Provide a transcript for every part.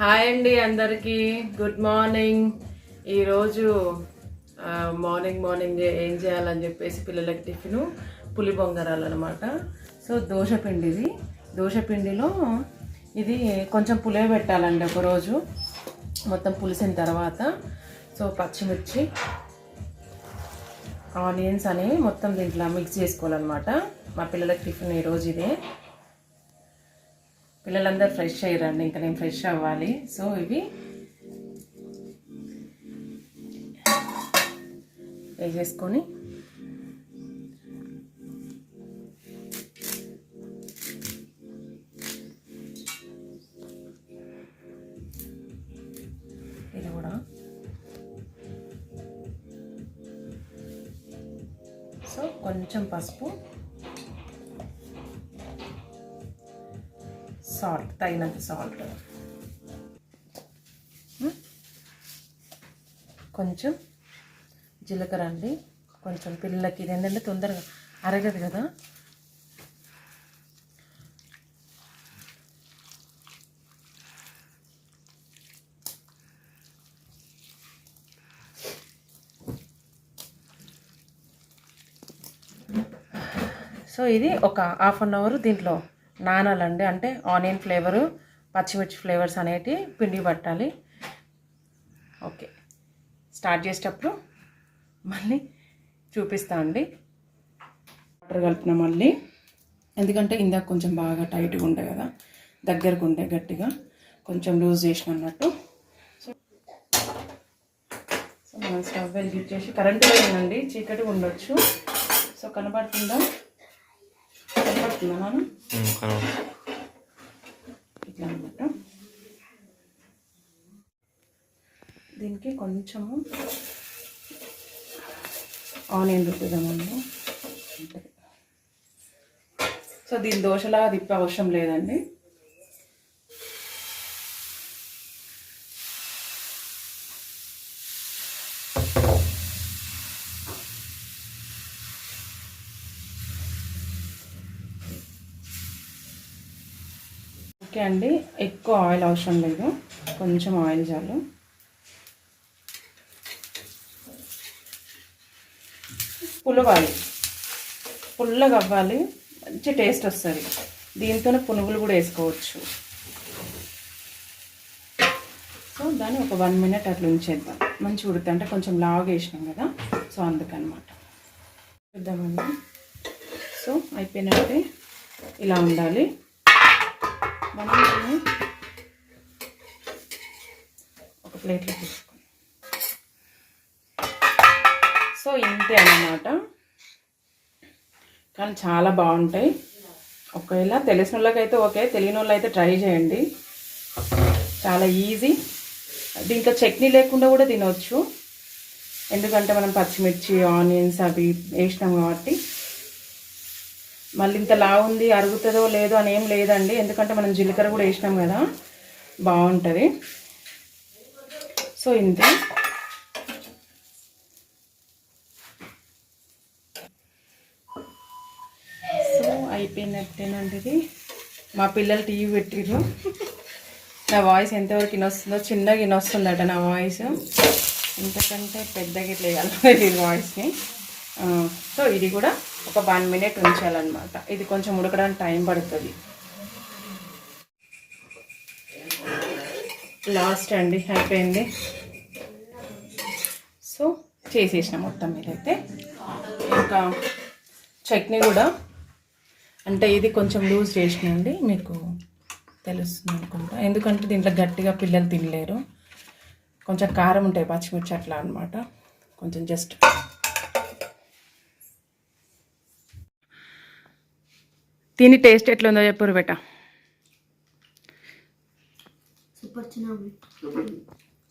Hi అండి అందరికీ good morning. ఈరోజు మార్నింగ్ ఏం చేయాలని చెప్పేసి పిల్లలకి టిఫిను పులి బొంగరాలు అనమాట. సో దోశపిండిలో ఇది కొంచెం పులియ పెట్టాలండి ఒకరోజు మొత్తం పులిసిన తర్వాత. సో పచ్చిమిర్చి ఆనియన్స్ అనేవి మొత్తం దీంట్లో మిక్స్ చేసుకోవాలన్నమాట. మా పిల్లలకి టిఫిన్ ఈరోజు ఇదే. పిల్లలందరూ ఫ్రెష్ అయ్యారండి, ఇంకా నేను ఫ్రెష్ అవ్వాలి. సో ఇవి వేసేసుకొని ఇది కూడా సో కొంచెం పసుపు, సాల్ట్, తగినంత సాల్ట్, కొంచెం జీలకర్ర అండి. కొంచెం పిల్లలకి ఇది ఏంటంటే తొందరగా అరగదు కదా. సో ఇది ఒక హాఫ్ అన్ అవర్ దీంట్లో నానాలండి. అంటే ఆనియన్ ఫ్లేవరు, పచ్చిమిర్చి ఫ్లేవర్స్ అనేటివి పిండి పట్టాలి. ఓకే, స్టార్ట్ చేసేటప్పుడు మళ్ళీ చూపిస్తా అండి. వాటర్ కలిపిన మళ్ళీ, ఎందుకంటే ఇందాక కొంచెం బాగా టైట్గా ఉంటాయి కదా, దగ్గరకు ఉంటాయి, గట్టిగా కొంచెం లూజ్ చేసిన అన్నట్టు. సో మనం స్టవ్ వెలిగించేసి, కరెంటు పోయిందండి, చీకటి ఉండొచ్చు. సో కనబడుతుందా మనం ఇట్లా అనమాట. దీనికి కొంచెము ఆనియన్ రుద్దుదామండి. సో దీని దోశలాగా తిప్పే అవసరం లేదండి. ఓకే అండి, ఎక్కువ ఆయిల్ అవసరం లేదు, కొంచెం ఆయిల్ చాలు. పుల్లగా అవ్వాలి, మంచి టేస్ట్ వస్తుంది. దీంతోనే పునుగులు కూడా వేసుకోవచ్చు. సో దాన్ని ఒక 1 minute అట్లా ఉంచేద్దాం, మంచి ఉడుతుంది. అంటే కొంచెం లావుగా వేసినాం కదా, సో అందుకనమాట. చూద్దామండి. సో అయిపోయినట్టే ఇలా ఉండాలి. మనం ఒక ప్లేట్లో తీసుకొని, సో ఇంతే అన్నమాట. కానీ చాలా బాగుంటాయి. ఒకవేళ తెలిసిన వాళ్ళకైతే ఓకే, తెలియని వాళ్ళు అయితే ట్రై చేయండి. చాలా ఈజీ. దీంట్లో చట్నీ లేకుండా కూడా తినవచ్చు, ఎందుకంటే మనం పచ్చిమిర్చి ఆనియన్స్ అవి వేసినాం కాబట్టి. మళ్ళీ ఇంత లావు ఉంది, అరుగుతుందో లేదో అని ఏం లేదండి, ఎందుకంటే మనం జీలకర్ర కూడా వేసినాం కదా, బాగుంటుంది. సో ఇంతే. సో అయిపోయినట్టేనండి ఇది. మా పిల్లలు టీవీ పెట్టిర్రు. నా వాయిస్ ఎంతవరకు వినొస్తుందో, చిన్నగా వినొస్తుందట నా వాయిస్, ఎంతకంటే పెద్దగా ఇట్లా వేయాలి ఈ వాయిస్ని. సో ఇది కూడా ఒక 1 minute ఉంచాలన్నమాట. ఇది కొంచెం ఉడకడానికి టైం పడుతుంది. లాస్ట్ అండి, అయిపోయింది. సో చేసేసిన మొత్తం మీదైతే. ఇంకా చట్నీ కూడా, అంటే ఇది కొంచెం లూజ్ చేసినండి, మీకు తెలుస్తుంది అనుకుంటా, ఎందుకంటే దీంట్లో గట్టిగా పిల్లలు తినలేరు. కొంచెం కారం ఉంటాయి, పచ్చిమిర్చి అట్లా అనమాట. కొంచెం జస్ట్ తిని టేస్ట్ ఎట్లా ఉందో చెప్పరు బెట.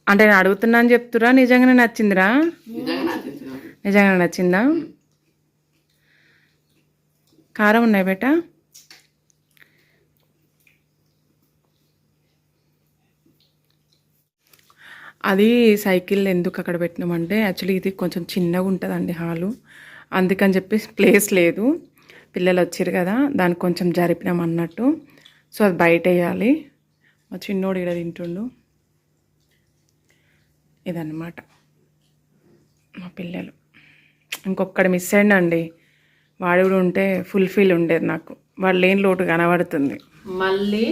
అంటే నేను అడుగుతున్నా అని చెప్తురా, నిజంగానే నచ్చిందిరా? నిజంగానే నచ్చిందా? కారం ఉన్నాయి బేట. అది సైకిల్ ఎందుకు అక్కడ పెట్టినామంటే, యాక్చువల్లీ ఇది కొంచెం చిన్నగా ఉంటుందండి హాలు, అందుకని చెప్పి ప్లేస్ లేదు. పిల్లలు వచ్చారు కదా, దానికి కొంచెం జరిపినాం అన్నట్టు. సో అది బయట వేయాలి. మా చిన్నోడు ఇక్కడ తింటుండు, ఇదన్నమాట మా పిల్లలు. ఇంకొక్కడు మిస్ అయ్యండి, వాడు కూడా ఉంటే ఫుల్ఫిల్ ఉండేది నాకు. వాడు లేని లోటు కనబడుతుంది. మళ్ళీ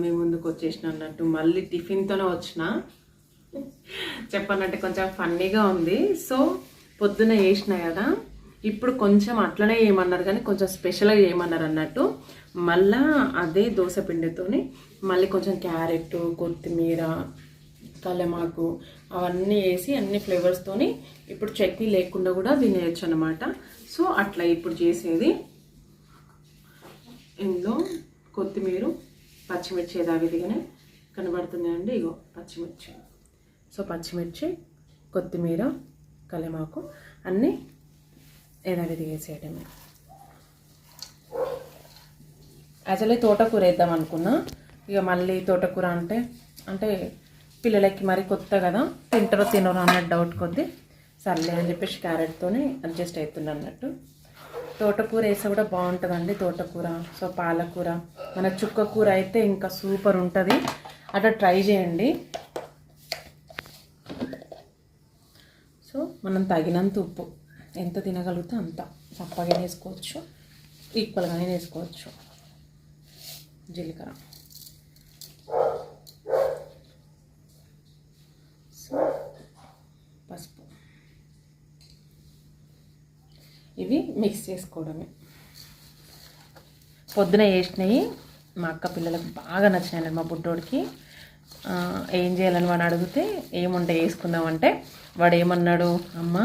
మీ ముందుకు వచ్చేసిన అన్నట్టు, మళ్ళీ టిఫిన్తోనే వచ్చిన. చెప్పాలంటే కొంచెం ఫన్నీగా ఉంది. సో పొద్దున వేసిన కదా, ఇప్పుడు కొంచెం అట్లనే చేయమన్నారు కానీ కొంచెం స్పెషల్గా చేయమన్నారు అన్నట్టు. మళ్ళా అదే దోశ పిండితోని మళ్ళీ కొంచెం క్యారెట్, కొత్తిమీర, కలమాకు అవన్నీ వేసి అన్ని ఫ్లేవర్స్తోని ఇప్పుడు చట్నీ లేకుండా కూడా తినేయచ్చు అనమాట. సో అట్లా ఇప్పుడు చేసేది. ఇందులో కొత్తిమీర, పచ్చిమిర్చి యథావిధిగానే కనబడుతుంది అండి. ఇగో పచ్చిమిర్చి. సో పచ్చిమిర్చి, కొత్తిమీర, కలమాకు అన్నీ యథావిధిగా వేసేయటమే. యాక్చువల్లీ తోటకూర వేద్దాం అనుకున్నా. ఇక మళ్ళీ తోటకూర అంటే పిల్లలకి మరి కొత్త కదా, తింటారో తినరో అన్నట్టు డౌట్ కొద్ది సర్లే అని చెప్పేసి క్యారెట్తోనే అడ్జస్ట్ అవుతుంది అన్నట్టు. తోటకూర వేస్తే కూడా బాగుంటుందండి తోటకూర. సో పాలకూర, మన చుక్క కూర అయితే ఇంకా సూపర్ ఉంటుంది. అట్లా ట్రై చేయండి. సో మనం తగినంత ఉప్పు ఎంత తినగలిగితే అంత చప్పగా వేసుకోవచ్చు, ఈక్వల్గానే వేసుకోవచ్చు. జీలకర్ర, సో పసుపు, ఇవి మిక్స్ చేసుకోవడమే. పొద్దున వేసినవి మా అక్క పిల్లలకు బాగా నచ్చినాయి. మా బుడ్డోడికి ఏం చేయాలని వాడు అడిగితే ఏముంటే వేసుకుందామంటే వాడు ఏమన్నాడు, అమ్మ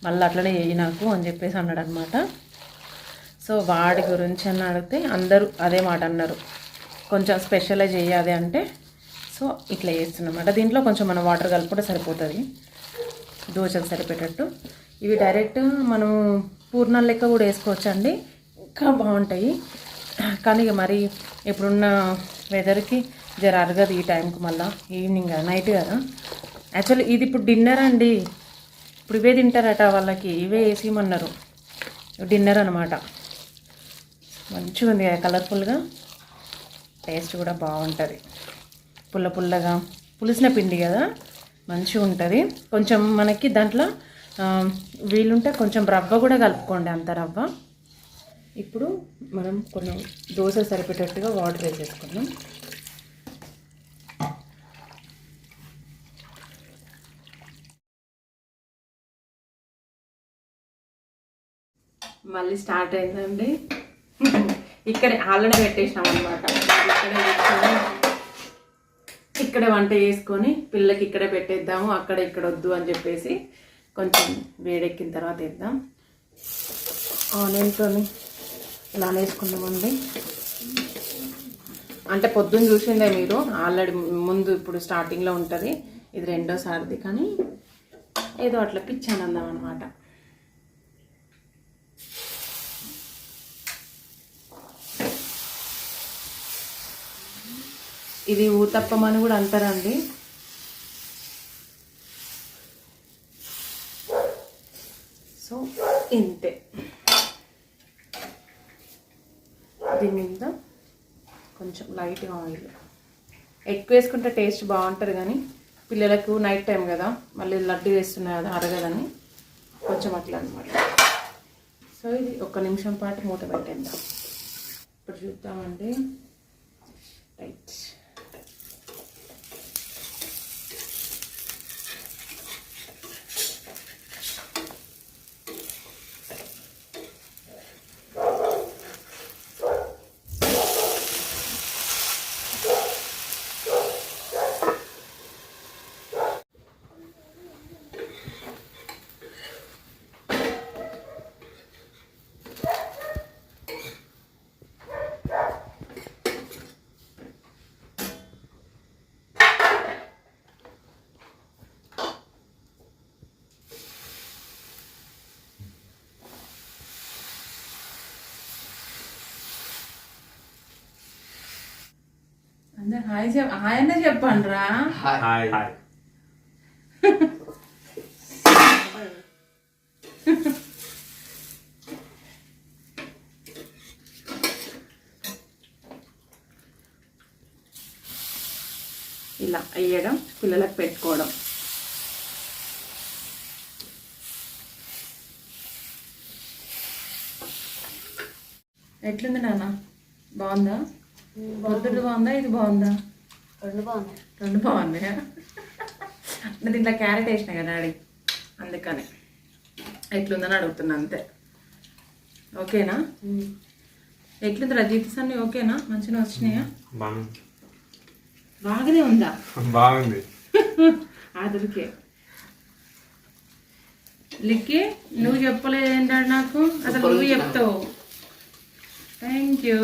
మళ్ళీ అట్లనే వేయి నాకు అని చెప్పేసి అన్నాడు అనమాట. సో వాడి గురించి అని అడిగితే అందరూ అదే మాట అన్నారు, కొంచెం స్పెషల్గా చేయాలి అంటే. సో ఇట్లా చేస్తున్నమాట. దీంట్లో కొంచెం మనం వాటర్ కలుపుకుంటే సరిపోతుంది, దోశకు సరిపోయేటట్టు. ఇవి డైరెక్ట్ మనం పూర్ణాల లెక్క కూడా వేసుకోవచ్చండి, ఇంకా బాగుంటాయి. కానీ ఇక మరి ఇప్పుడున్న వెదర్కి జర అరగదు ఈ టైంకి. మళ్ళీ ఈవినింగ్ కదా, నైట్ కదా. యాక్చువల్లీ ఇది ఇప్పుడు డిన్నర్ అండి. ఇప్పుడు ఇవే తింటారట, వాళ్ళకి ఇవే వేసేయమన్నారు. డిన్నర్ అనమాట. మంచిగా ఉంది కదా, కలర్ఫుల్గా, టేస్ట్ కూడా బాగుంటుంది. పుల్ల పుల్లగా పులిసిన పిండి కదా, మంచిగా ఉంటుంది. కొంచెం మనకి దాంట్లో వీలుంటే కొంచెం రవ్వ కూడా కలుపుకోండి, అంత రవ్వ. ఇప్పుడు మనం కొన్ని దోశ సరిపెట్టేట్టుగా వాటర్ వేసేసుకుందాం. మళ్ళీ స్టార్ట్ అయిందండి. ఇక్కడే ఆల్రెడీ పెట్టేసినాం అనమాట. ఇక్కడే వంట చేసుకొని పిల్లలకి ఇక్కడే పెట్టేద్దాము, అక్కడ ఇక్కడ వద్దు అని చెప్పేసి కొంచెం వేడెక్కిన తర్వాత వేద్దాం. ఆనియన్తో ఇలా వేసుకుందామండి. అంటే పొద్దున్న చూసిందే మీరు ఆల్రెడీ ముందు, ఇప్పుడు స్టార్టింగ్లో ఉంటుంది. ఇది రెండోసారిది, కానీ ఏదో అట్లా పిచ్చాను అందాం అనమాట. ఇది ఊతప్పం అని కూడా అంటారండి. సో ఇంతే. దీని మీద కొంచెం లైట్గా ఆయిల్ ఎక్కువ వేసుకుంటే టేస్ట్ బాగుంటుంది, కానీ పిల్లలకు నైట్ టైం కదా, మళ్ళీ లడ్డు వేస్తున్నాయి కదా, అరగదని కొంచెం అట్లా అనమాట. సో ఇది 1 నిమిషం పాటు మూత పెట్టేద్దాం. ఇప్పుడు చూద్దామండి. రైట్, అందరు హాయ్ హాయ్ అనే చెప్పండి రా. హాయ్. ఇలా వేయడం, పిల్లలకు పెట్టుకోవడం. ఎట్లుంది నాన్న? బాగుందా? పొద్దుడు బాగుందా, ఇది బాగుందా? రెండు బాగున్నాయి. రెండు బాగున్నాయా? అంటే దీంట్లో క్యారెట్ వేసిన కదా డాడీ, అందుకని ఎట్లుందని అడుగుతున్నా అంతే. ఓకేనా? ఎట్లుంది రజిత్ అన్ని ఓకేనా? మంచిగా వచ్చినాయా? బాగానే ఉందా? బాగుంది. ఆదురికే లిక్కి నువ్వు చెప్పలేదు ఏంటాడు నాకు, అసలు నువ్వు చెప్తావు. Thank you.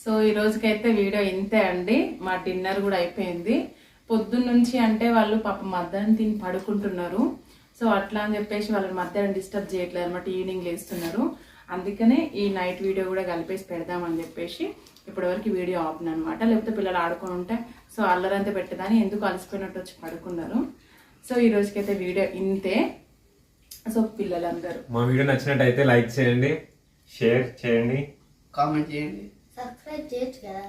సో ఈ రోజుకైతే వీడియో ఇంతే అండి. మా డిన్నర్ కూడా అయిపోయింది. పొద్దున్న నుంచి అంటే వాళ్ళు పాప మధ్యాహ్నం తిని పడుకుంటున్నారు. సో అట్లా అని చెప్పేసి వాళ్ళని మధ్యాహ్నం డిస్టర్బ్ చేయట్లేదు అనమాట, ఈవినింగ్ లేస్తున్నారు. అందుకనే ఈ నైట్ వీడియో కూడా కలిపేసి పెడదామని చెప్పేసి ఇప్పటివరకు వీడియో ఆపును అనమాట. లేకపోతే పిల్లలు ఆడుకొని ఉంటే సో అల్లరంతా పెట్టదని ఎందుకు అలసిపోయినట్టు వచ్చి పడుకున్నారు. సో ఈ రోజుకైతే వీడియో ఇంతే. సో పిల్లలందరూ మా వీడియో నచ్చినట్టయితే లైక్ చేయండి, షేర్ చేయండి, కామెంట్ చేయండి, సబ్స్క్రైబ్ చేయొచ్చు కదా.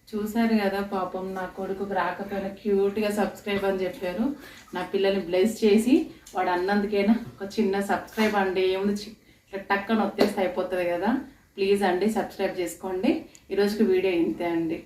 చూసారు కదా పాపం నా కొడుకు రాకపోయినా క్యూట్గా సబ్స్క్రైబ్ అని చెప్పారు. నా పిల్లల్ని బ్లెస్ చేసి వాడు అన్నందుకైనా ఒక చిన్న సబ్స్క్రైబ్ అండి, ఏముంది టక్కన వచ్చేస్తే అయిపోతుంది కదా. ప్లీజ్ అండి సబ్స్క్రైబ్ చేసుకోండి. ఈరోజుకి వీడియో ఇంతే అండి.